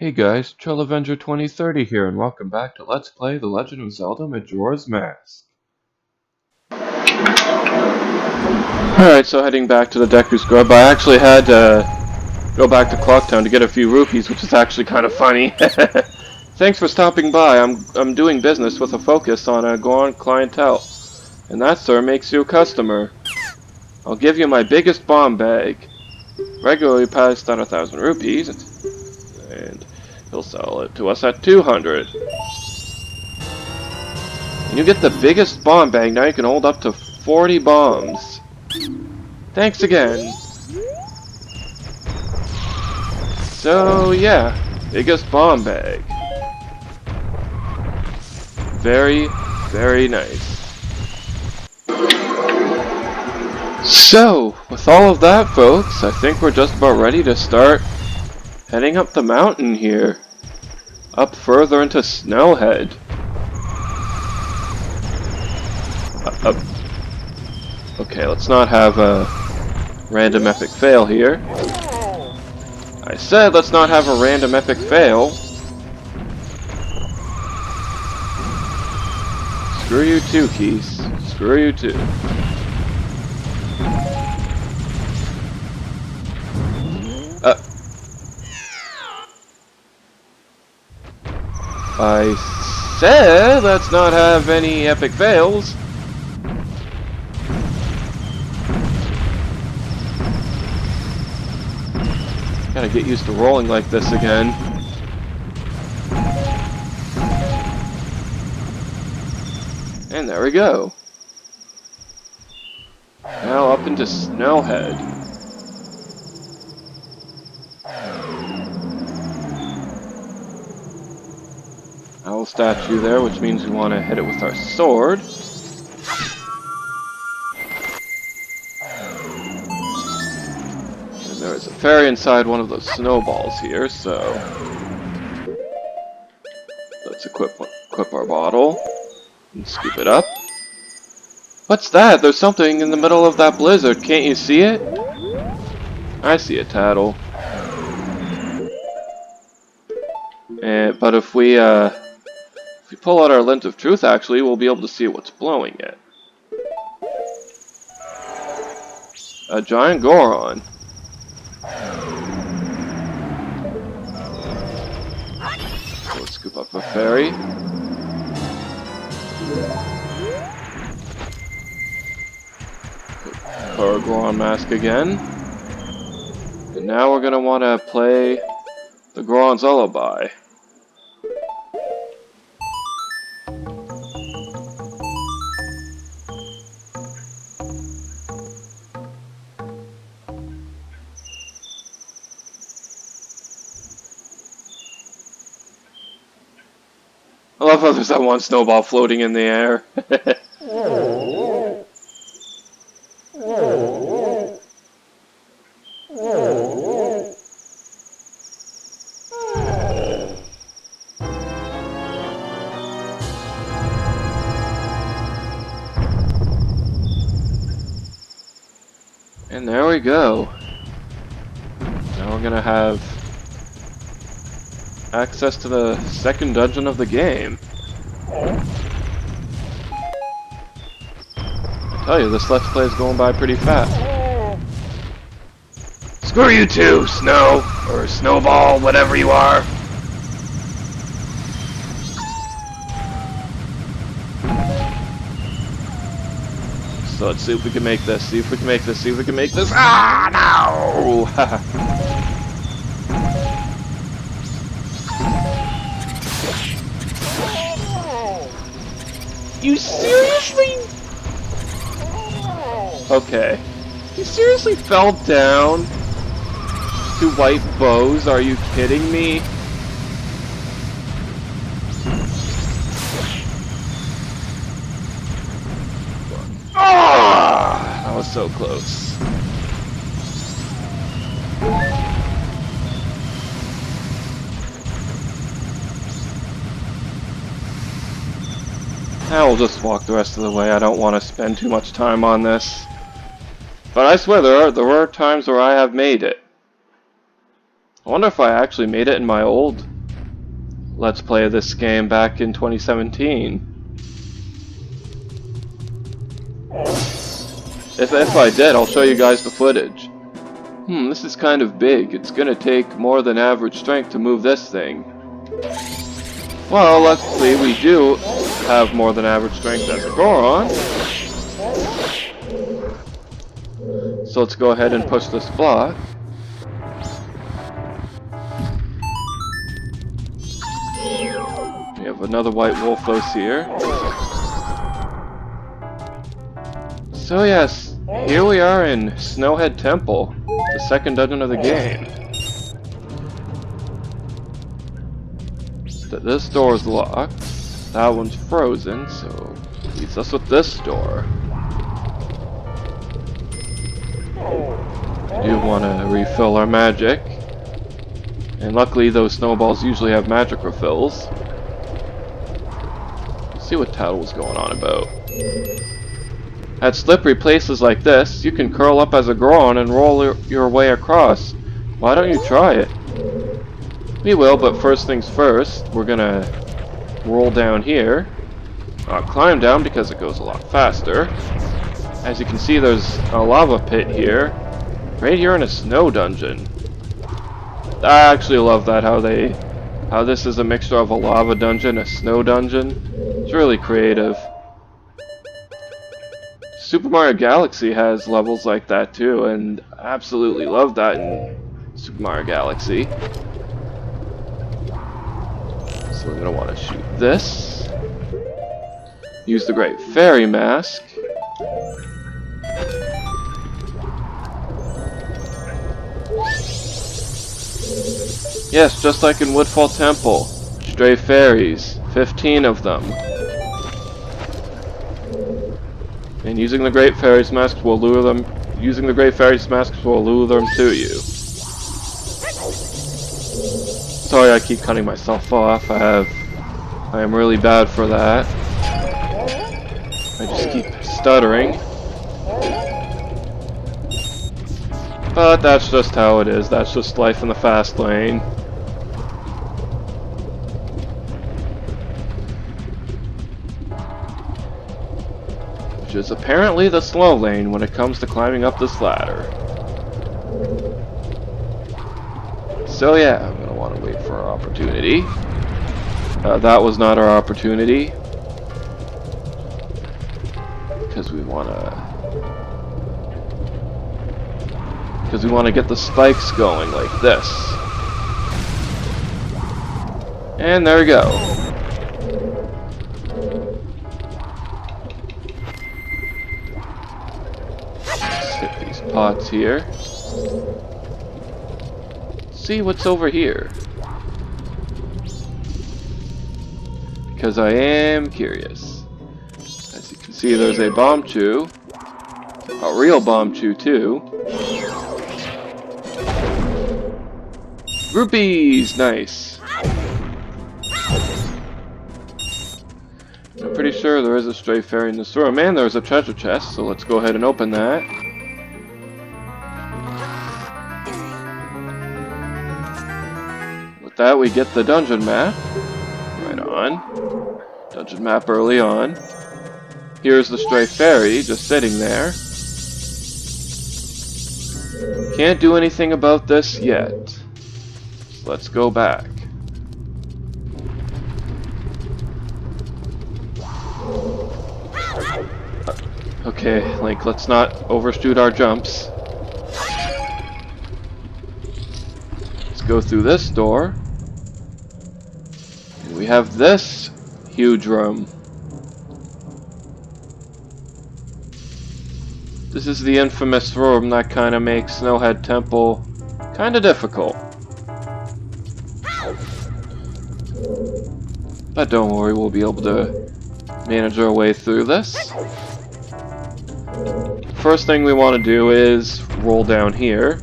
Hey guys, Avenger 2030 here, and welcome back to Let's Play The Legend of Zelda Majora's Mask. Alright, so heading back to the Deku Scrub, I actually had to go back to Clocktown to get a few rupees, which is actually kind of funny. Thanks for stopping by. I'm doing business with a focus on a Goron clientele, and that, sir, makes you a customer. I'll give you my biggest bomb bag. Regularly priced at 1,000 rupees, and he'll sell it to us at 200. When you get the biggest bomb bag, now you can hold up to 40 bombs. Thanks again. So yeah, biggest bomb bag. Very, very nice. So, with all of that, folks, I think we're just about ready to start heading up the mountain here. Up further into Snowhead. Okay, let's not have a random epic fail here. I said let's not have a random epic fail. Screw you too, Keys. Screw you too. I said let's not have any epic fails. Gotta get used to rolling like this again. And there we go. Now up into Snowhead. Owl statue there, which means we want to hit it with our sword. And there is a fairy inside one of those snowballs here, so let's equip our bottle and scoop it up. What's that? There's something in the middle of that blizzard. Can't you see it? I see it, Tattle. But if we pull out our lens of truth, actually, we'll be able to see what's blowing it. A giant Goron. So let's scoop up a fairy. Put our Goron mask again. And now we're gonna want to play the Goron's Lullaby. I love how there's that one snowball floating in the air. And there we go. Now we're gonna have access to the second dungeon of the game. I tell you, this Let's Play is going by pretty fast. Screw you too, Snow! Or Snowball, whatever you are! So let's see if we can make this, see if we can make this, see if we can make this. Ah, no! You seriously? Okay. You seriously fell down to white bows? Are you kidding me? Ah! That was so close. I will just walk the rest of the way. I don't want to spend too much time on this. But I swear there were times where I have made it. I wonder if I actually made it in my old Let's Play of this game back in 2017. If I did, I'll show you guys the footage. This is kind of big. It's gonna take more than average strength to move this thing. Well, luckily we do have more than average strength as a Goron. So let's go ahead and push this block. We have another white Wolfos here. So yes, here we are in Snowhead Temple, the second dungeon of the game. This door is locked, that one's frozen, so leaves us with this door. We do want to refill our magic, and luckily those snowballs usually have magic refills. Let's see what Tattle was going on about. At slippery places like this, you can curl up as a Goron and roll your way across. Why don't you try it? We will, but first things first, we're gonna roll down here. Climb down because it goes a lot faster. As you can see, there's a lava pit here. Right here in a snow dungeon. I actually love that, how this is a mixture of a lava dungeon, a snow dungeon. It's really creative. Super Mario Galaxy has levels like that too, and I absolutely love that in Super Mario Galaxy. So I'm going to want to shoot this. Use the Great Fairy Mask. Yes, just like in Woodfall Temple. Stray fairies. 15 of them. And using the Great Fairy's Mask will lure them. Using the Great Fairy's Mask will lure them to you. Sorry, I keep cutting myself off. I am really bad for that. I just keep stuttering. But that's just how it is. That's just life in the fast lane. Which is apparently the slow lane when it comes to climbing up this ladder. So yeah, I'm going to want to wait for our opportunity. That was not our opportunity. Because we want to get the spikes going like this. And there we go. Let's hit these pots here. See what's over here. Because I am curious. As you can see, there's a bomb chew. A real bomb chew too. Rupees! Nice. I'm pretty sure there is a stray fairy in this room, and there's a treasure chest, so let's go ahead and open that. With that, we get the dungeon map. Right on. Dungeon map early on. Here's the stray fairy, just sitting there. Can't do anything about this yet. So let's go back. Okay, Link, let's not overshoot our jumps. Let's go through this door. And we have this huge room. This is the infamous room that kind of makes Snowhead Temple kind of difficult. But don't worry, we'll be able to manage our way through this. First thing we want to do is roll down here.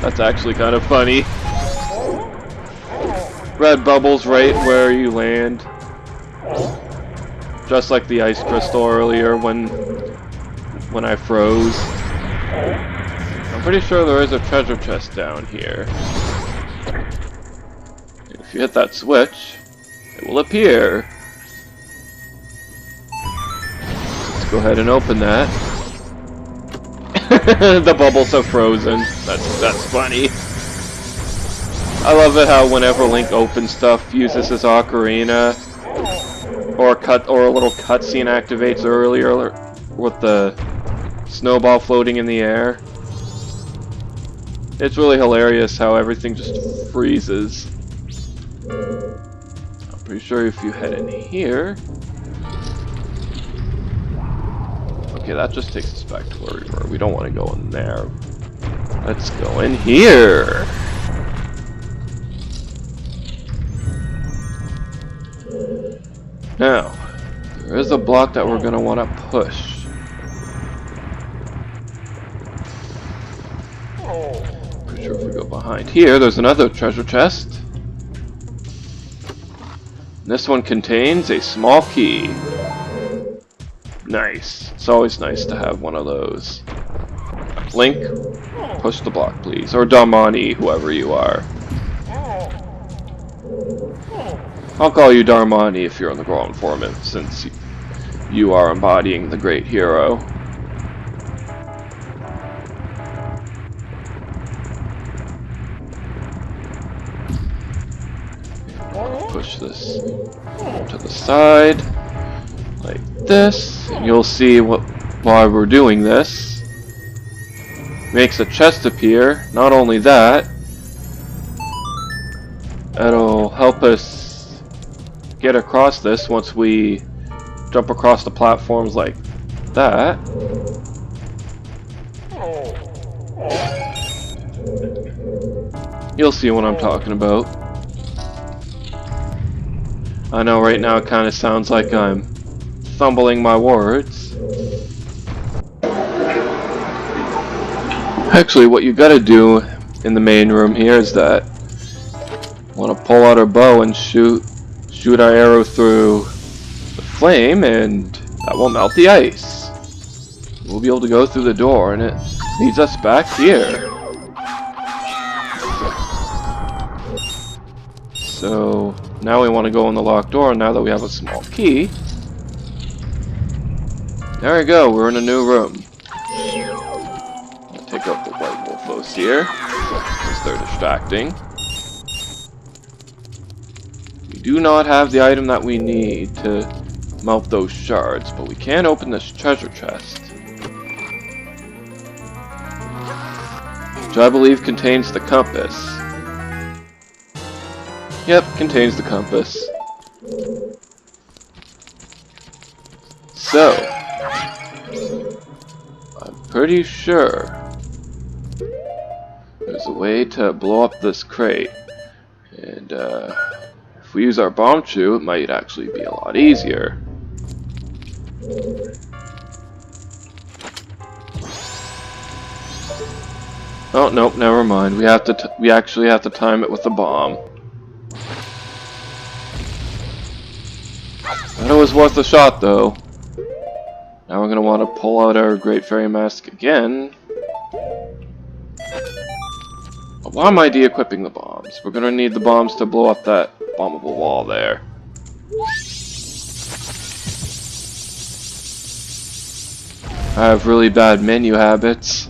That's actually kind of funny. Red bubbles right where you land. Just like the ice crystal earlier when I froze. I'm pretty sure there is a treasure chest down here. If you hit that switch, it will appear. Let's go ahead and open that. The bubbles are frozen. That's funny. I love it how whenever Link opens stuff, uses his ocarina, or a little cutscene activates earlier with the snowball floating in the air. It's really hilarious how everything just freezes. I'm pretty sure if you head in here... Okay, that just takes us back to where we were. We don't want to go in there. Let's go in here! Now, there is a block that we're going to want to push. Pretty sure if we go behind here, there's another treasure chest. This one contains a small key. Nice. It's always nice to have one of those. Link, push the block, please. Or Darmani, whoever you are. I'll call you Darmani if you're on the Grow Informant, since you are embodying the great hero. Push this to the side, like this, and you'll see why we're doing this. Makes a chest appear. Not only that, it'll help us get across this once we jump across the platforms like that. You'll see what I'm talking about. I know right now it kind of sounds like I'm fumbling my words. Actually, what you gotta do in the main room here is that want to pull out our bow and shoot our arrow through the flame, and that will melt the ice. We'll be able to go through the door, and it leads us back here. So now we want to go in the locked door. Now that we have a small key, there we go. We're in a new room. I'll take out the white wolfos here because they're distracting. We do not have the item that we need to melt those shards, but we can open this treasure chest, which I believe contains the compass. Yep, contains the compass. So, I'm pretty sure there's a way to blow up this crate, and if we use our bomb chew, it might actually be a lot easier. Oh nope, never mind. We actually have to time it with the bomb. But it was worth a shot, though. Now we're gonna want to pull out our Great Fairy Mask again. But why am I de-equipping the bombs? We're gonna need the bombs to blow up that bombable wall there. I have really bad menu habits.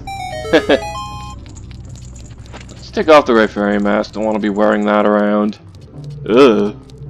Let's take off the Great Fairy Mask. Don't want to be wearing that around. Ugh.